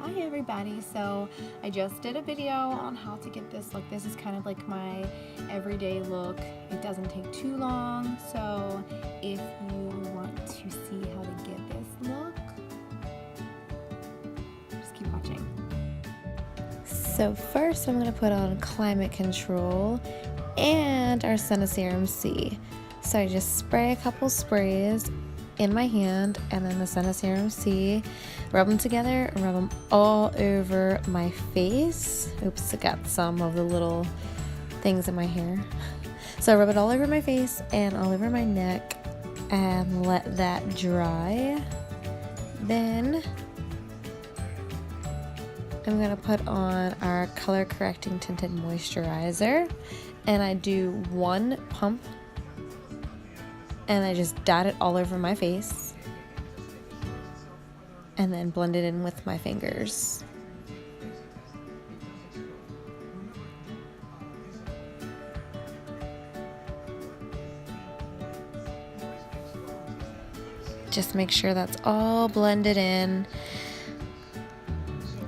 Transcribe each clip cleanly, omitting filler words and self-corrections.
Hi everybody, so I just did a video on how to get this look. This is kind of like my everyday look. It doesn't take too long, so if you want to see how to get this look, just keep watching. So first I'm going to put on Climate Control and our SeneGence C. So I just spray a couple sprays in my hand and then the SeneGence C, rub them together and rub them all over my face. Oops, I got some of the little things in my hair. So I rub it all over my face and all over my neck and let that dry. Then I'm gonna put on our color correcting tinted moisturizer and I do one pump and I just dot it all over my face and then blend it in with my fingers. Just make sure that's all blended in.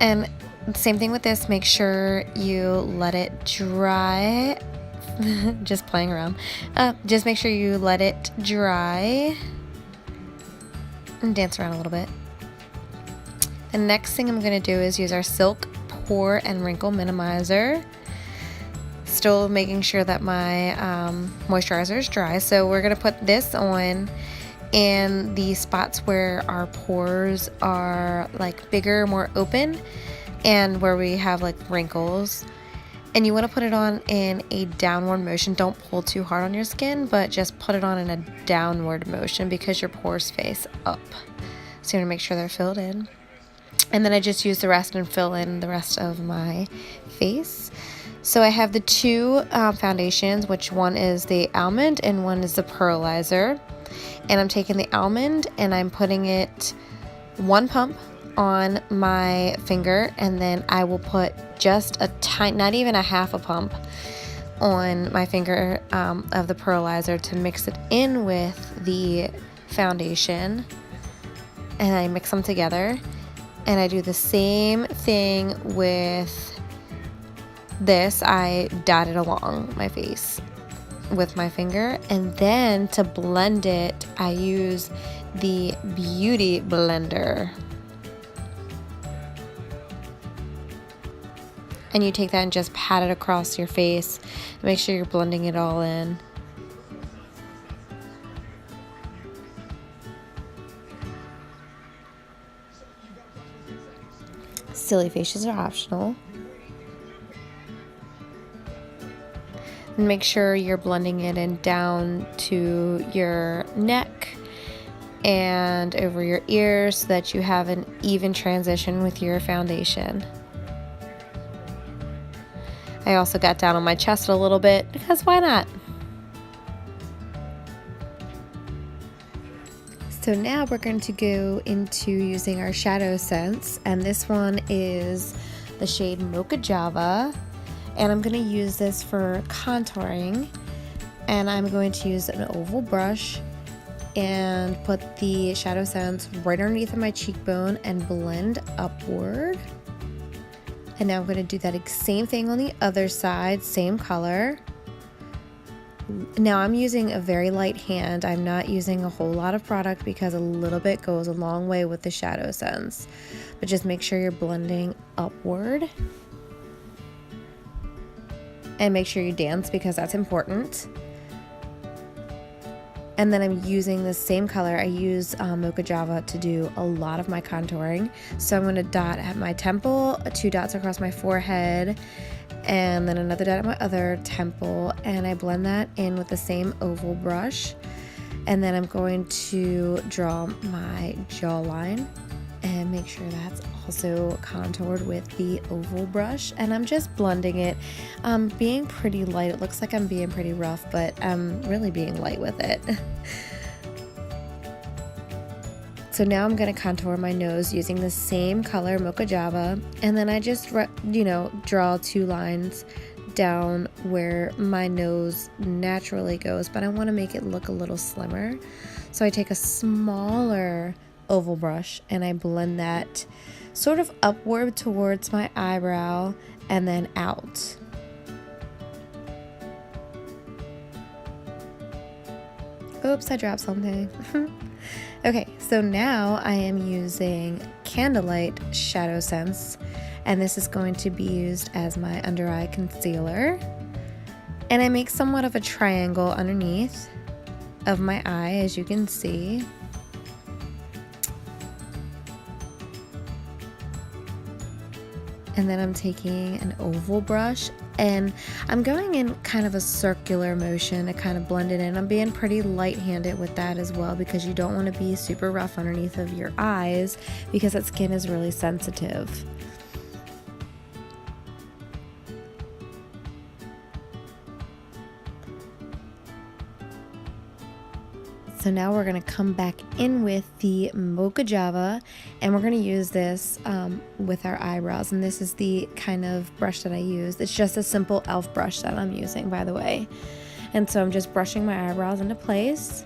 And same thing with this, make sure you let it dry. Just playing around. Just make sure you let it dry and dance around a little bit. The next thing I'm going to do is use our Silk Pore and Wrinkle Minimizer. Still making sure that my moisturizer is dry. So we're going to put this on in the spots where our pores are like bigger, more open, and where we have like wrinkles. And you want to put it on in a downward motion. Don't pull too hard on your skin, but just put it on in a downward motion because your pores face up. So you want to make sure they're filled in. And then I just use the rest and fill in the rest of my face. So I have the two foundations, which one is the almond and one is the pearlizer. And I'm taking the almond and I'm putting it one pump on my finger, and then I will put just a tiny, not even a half a pump on my finger of the pearlizer to mix it in with the foundation, and I mix them together. And I do the same thing with this. I dot it along my face with my finger, and then to blend it I use the Beauty Blender. And you take that and just pat it across your face. Make sure you're blending it all in. Silly faces are optional. And make sure you're blending it in down to your neck and over your ears so that you have an even transition with your foundation. I also got down on my chest a little bit because why not? So now we're going to go into using our shadow scents, and this one is the shade Mocha Java, and I'm going to use this for contouring, and I'm going to use an oval brush and put the shadow scents right underneath of my cheekbone and blend upward. And now I'm going to do that same thing on the other side, same color. Now I'm using a very light hand. I'm not using a whole lot of product because a little bit goes a long way with the shadow scents. But just make sure you're blending upward. And make sure you dance because that's important. And then I'm using the same color. I use Mocha Java to do a lot of my contouring. So I'm going to dot at my temple, 2 dots across my forehead, and then another dot at my other temple. And I blend that in with the same oval brush. And then I'm going to draw my jawline and make sure that's also contoured with the oval brush. And I'm just blending it, being pretty light. It looks like I'm being pretty rough, but I'm really being light with it. So now I'm going to contour my nose using the same color, Mocha Java, and then I just, draw 2 lines down where my nose naturally goes, but I want to make it look a little slimmer. So I take a smaller oval brush and I blend that sort of upward towards my eyebrow and then out. Oops, I dropped something. Okay, so now I am using Candlelight SeneGence, and this is going to be used as my under eye concealer. And I make somewhat of a triangle underneath of my eye, as you can see. And then I'm taking an oval brush and I'm going in kind of a circular motion to kind of blend it in. I'm being pretty light-handed with that as well, because you don't want to be super rough underneath of your eyes because that skin is really sensitive. So now we're going to come back in with the Mocha Java, and we're going to use this with our eyebrows. And this is the kind of brush that I use. It's just a simple e.l.f. brush that I'm using, by the way. And so I'm just brushing my eyebrows into place.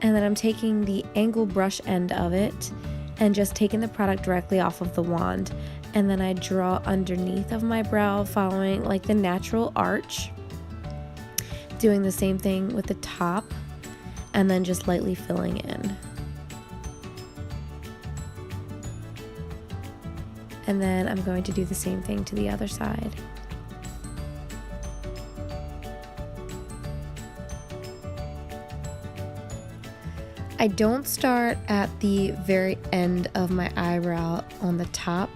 And then I'm taking the angle brush end of it and just taking the product directly off of the wand. And then I draw underneath of my brow, following like the natural arch. Doing the same thing with the top, and then just lightly filling in. And then I'm going to do the same thing to the other side. I don't start at the very end of my eyebrow on the top.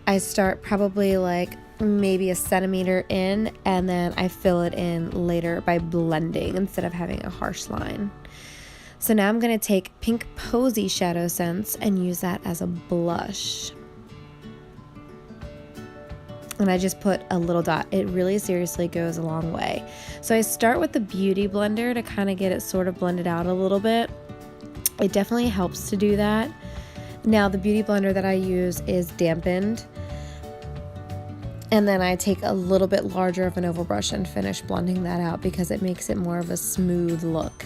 I start probably like maybe a centimeter in, and then I fill it in later by blending instead of having a harsh line. So now I'm going to take Pink Posy SeneGence and use that as a blush. And I just put a little dot. It really seriously goes a long way. So I start with the Beauty Blender to kind of get it sort of blended out a little bit. It definitely helps to do that. Now the Beauty Blender that I use is dampened. And then I take a little bit larger of an oval brush and finish blending that out because it makes it more of a smooth look.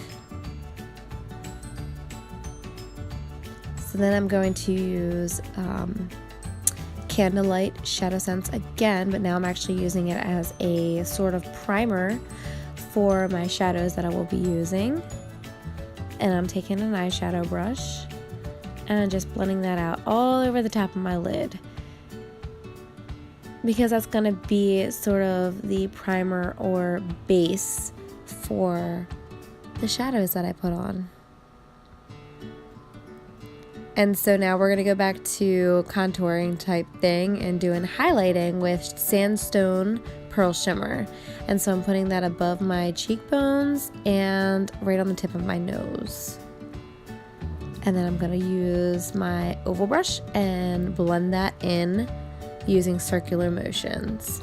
So then I'm going to use Candlelight SeneGence again, but now I'm actually using it as a sort of primer for my shadows that I will be using. And I'm taking an eyeshadow brush and just blending that out all over the top of my lid, because that's going to be sort of the primer or base for the shadows that I put on. And so now we're going to go back to contouring type thing and doing highlighting with Sandstone Pearl Shimmer. And so I'm putting that above my cheekbones and right on the tip of my nose. And then I'm going to use my oval brush and blend that in using circular motions.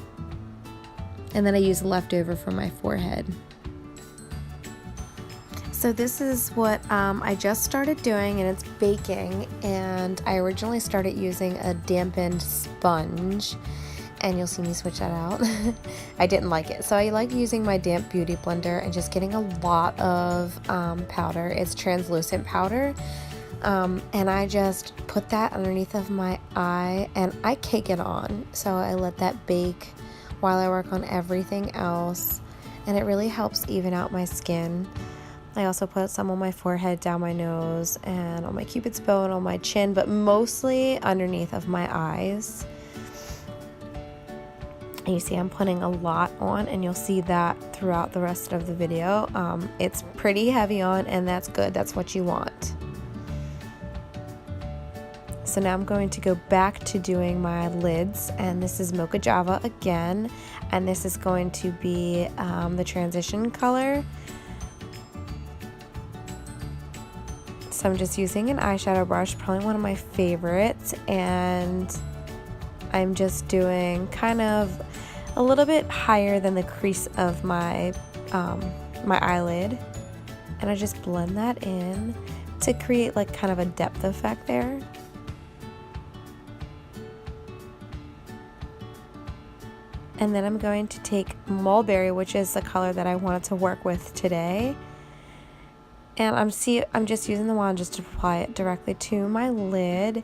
And then I use leftover from my forehead. So this is what I just started doing, and it's baking, and I originally started using a dampened sponge, and you'll see me switch that out. I didn't like it, so I like using my damp beauty blender and just getting a lot of powder. It's translucent powder. And I just put that underneath of my eye and I cake it on. So I let that bake while I work on everything else, and it really helps even out my skin. I also put some on my forehead, down my nose, and on my cupid's bow and on my chin, but mostly underneath of my eyes. And you see I'm putting a lot on, and you'll see that throughout the rest of the video. It's pretty heavy on, and that's good. That's what you want. So now I'm going to go back to doing my lids, and this is Mocha Java again, and this is going to be the transition color. So I'm just using an eyeshadow brush, probably one of my favorites, and I'm just doing kind of a little bit higher than the crease of my my eyelid, and I just blend that in to create like kind of a depth effect there. And then I'm going to take Mulberry, which is the color that I wanted to work with today, And I'm just using the wand just to apply it directly to my lid.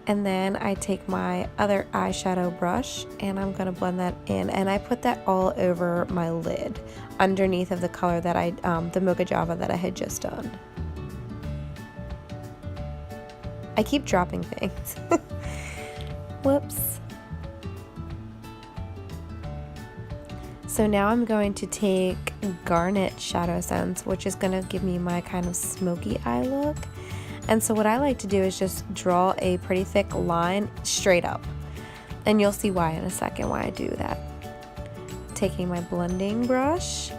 And then I take my other eyeshadow brush and I'm going to blend that in. And I put that all over my lid underneath of the color that the Mocha Java that I had just done. I keep dropping things. Whoops. So now I'm going to take Garnet Shadow Sense, which is going to give me my kind of smoky eye look. And so what I like to do is just draw a pretty thick line straight up. And you'll see why in a second why I do that. Taking my blending brush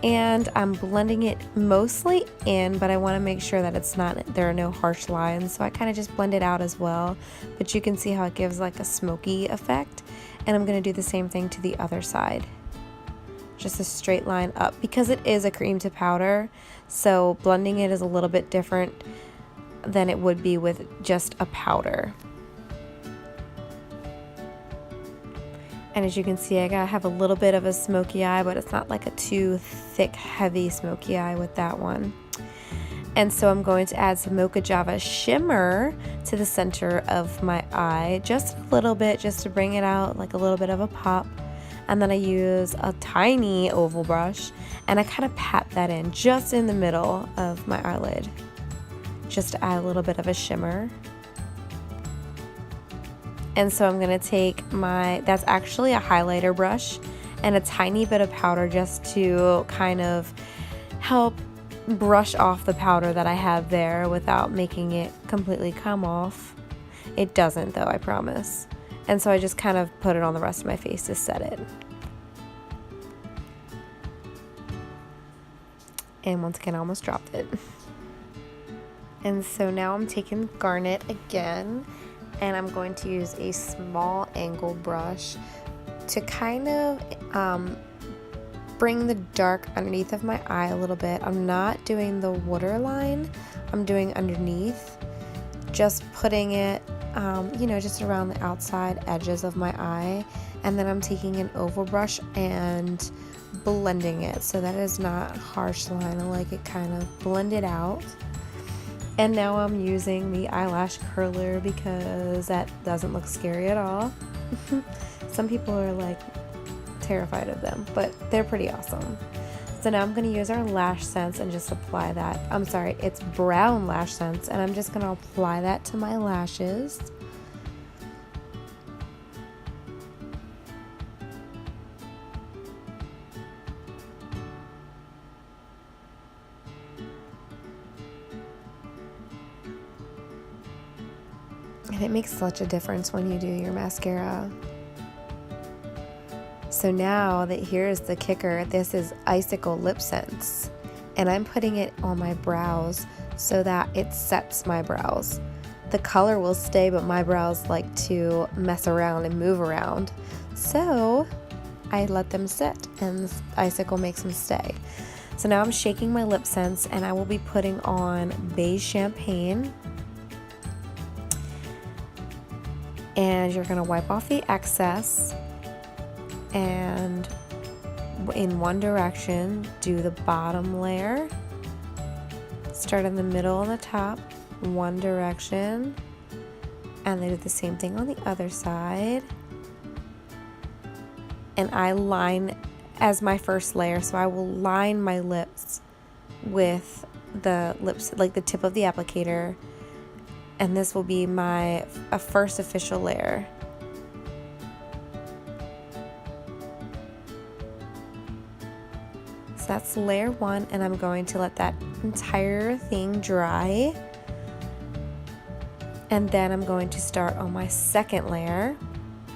and I'm blending it mostly in, but I want to make sure that there are no harsh lines. So I kind of just blend it out as well. But you can see how it gives like a smoky effect. And I'm going to do the same thing to the other side. Just a straight line up because it is a cream to powder. So blending it is a little bit different than it would be with just a powder. And as you can see, I have a little bit of a smoky eye, but it's not like a too thick, heavy smoky eye with that one. And so I'm going to add some Mocha Java shimmer to the center of my eye, just a little bit, just to bring it out like a little bit of a pop. And then I use a tiny oval brush and I kind of pat that in just in the middle of my eyelid, just to add a little bit of a shimmer. And so I'm going to take that's actually a highlighter brush and a tiny bit of powder just to kind of help brush off the powder that I have there without making it completely come off. It doesn't though, I promise. And so I just kind of put it on the rest of my face to set it. And once again, I almost dropped it. And so now I'm taking Garnet again, and I'm going to use a small angle brush to kind of bring the dark underneath of my eye a little bit. I'm not doing the waterline, I'm doing underneath, just putting it just around the outside edges of my eye. And then I'm taking an oval brush and blending it so that it's not harsh line. I like it kind of blended out. And now I'm using the eyelash curler because that doesn't look scary at all. Some people are like terrified of them, but they're pretty awesome. So now I'm going to use our Lash Sense and just apply that. I'm sorry, it's Brown Lash Sense, and I'm just going to apply that to my lashes. And it makes such a difference when you do your mascara. So now that here's the kicker, this is Icicle Lip Sense. And I'm putting it on my brows so that it sets my brows. The color will stay, but my brows like to mess around and move around. So I let them sit, and Icicle makes them stay. So now I'm shaking my Lip Sense, and I will be putting on Beige Champagne. And you're going to wipe off the excess, and in one direction do the bottom layer, start in the middle and the top, one direction, and then do the same thing on the other side. And I line as my first layer, so I will line my lips with the lips, like the tip of the applicator. And this will be my first official layer. So that's layer one, and I'm going to let that entire thing dry. And then I'm going to start on my second layer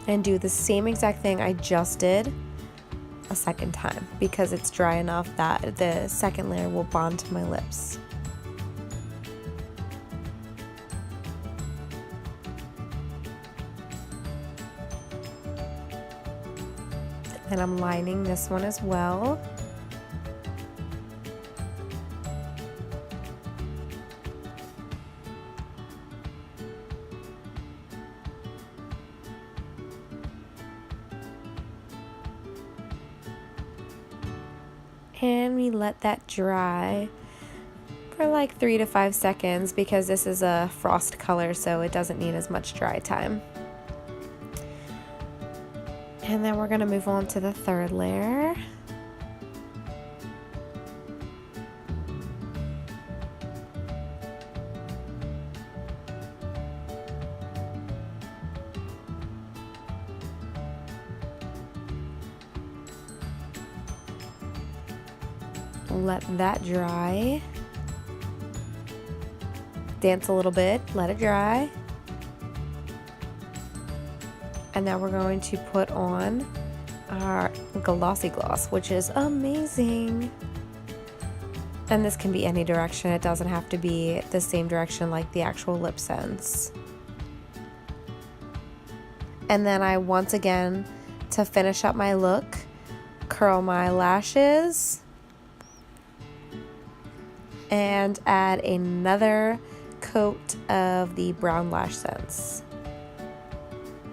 and do the same exact thing I just did a second time, because it's dry enough that the second layer will bond to my lips. And I'm lining this one as well. And we let that dry. for like 3 to 5 seconds because this is a frost color, so it doesn't need as much dry time. And then we're going to move on to the third layer. Let that dry. Dance a little bit, let it dry. And now we're going to put on our glossy gloss, which is amazing. And this can be any direction. It doesn't have to be the same direction like the actual lip sense. And then I once again, to finish up my look, curl my lashes and add another coat of the brown lash sense.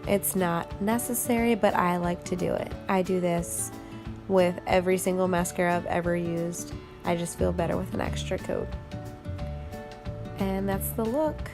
It's not necessary, but I like to do it. I do this with every single mascara I've ever used. I just feel better with an extra coat. And that's the look.